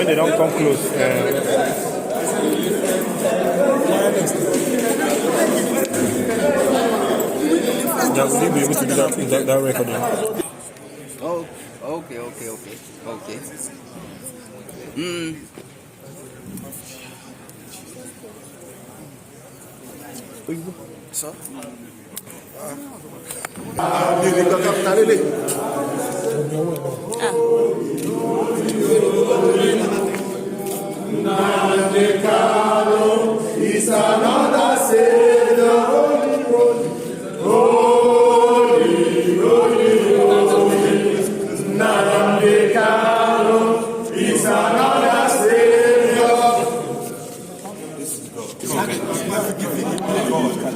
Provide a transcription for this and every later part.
when they don't come close. Will you be able to do that recording? Oh, okay. So? Nnamdi Kanu is another savior. Holy. Nnamdi Kanu is another savior.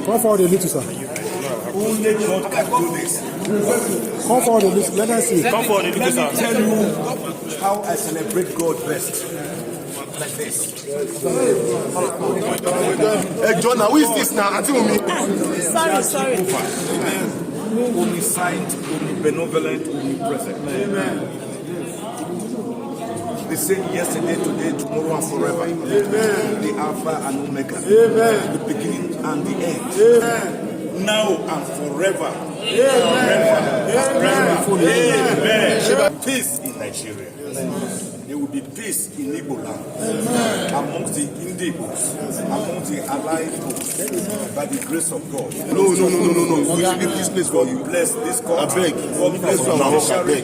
Come forward a little, sir. Only God can do this. Come forward a little. Let us see. Come forward a little, sir. Let me tell you how I celebrate God best. Like this. Hey, John, who is this now? Sorry. Omniscient, omnibenevolent, omnipresent. Amen. The same yesterday, today, tomorrow, and forever. Amen. The Alpha and Omega. Amen. The beginning and the end. Amen. Now and forever. Amen. Amen. Peace in Nigeria. Amen. There will be peace in Igbo land. Amen. Amongst the Indians, amongst the allied groups, by the grace of God. No. We should give this place for you. Bless this country. God bless our judiciary.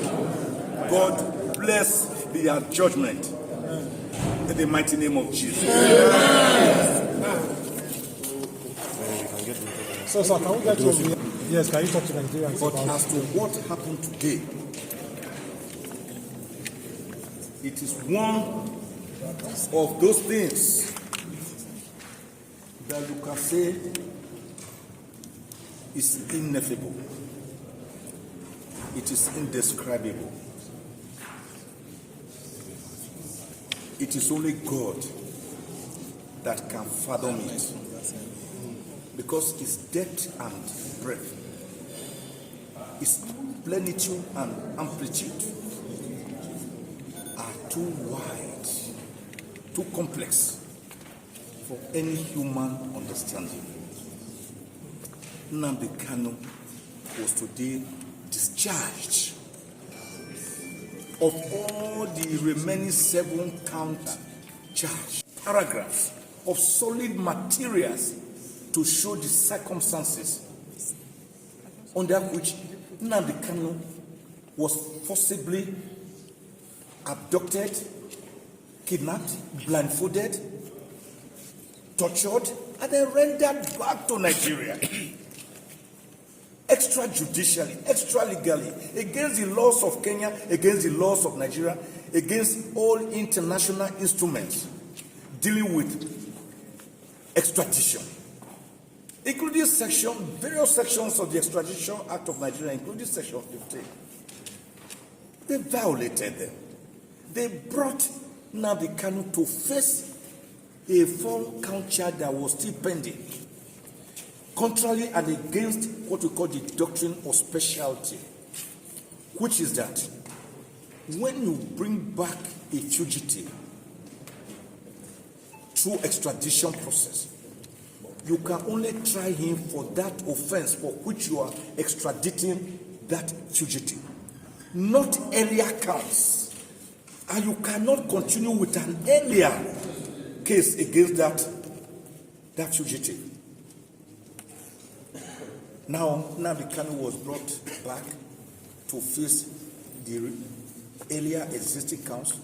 God bless their judgment. In the mighty name of Jesus. So, sir, can we get to yes, can you talk to Nigerians? But as to what happened today, it is one of those things that you can say is ineffable. It is indescribable. It is only God that can fathom it, because its depth and breadth, its plenitude and amplitude are too wide, too complex for any human understanding. Nnamdi Kanu was today discharged of all the remaining 7-count charge paragraphs of solid materials to show the circumstances under which Nnamdi Kanu was forcibly abducted, kidnapped, blindfolded, tortured, and then rendered back to Nigeria. Extrajudicially, extra-legally, against the laws of Kenya, against the laws of Nigeria, against all international instruments dealing with extradition, including various sections of the Extradition Act of Nigeria, including Section 15. They violated them. They brought Nnamdi Kanu to face a 4-count charge that was still pending, contrary and against what we call the doctrine of specialty, which is that when you bring back a fugitive through extradition process, you can only try him for that offense for which you are extraditing that fugitive, not earlier counts. And you cannot continue with an earlier case against that fugitive. Now, Nnamdi Kanu was brought back to face the earlier existing counts,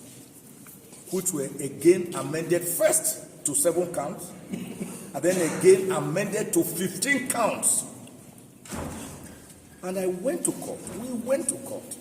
which were again amended first to 7 counts, and then again amended to 15 counts. And I went to court. We went to court.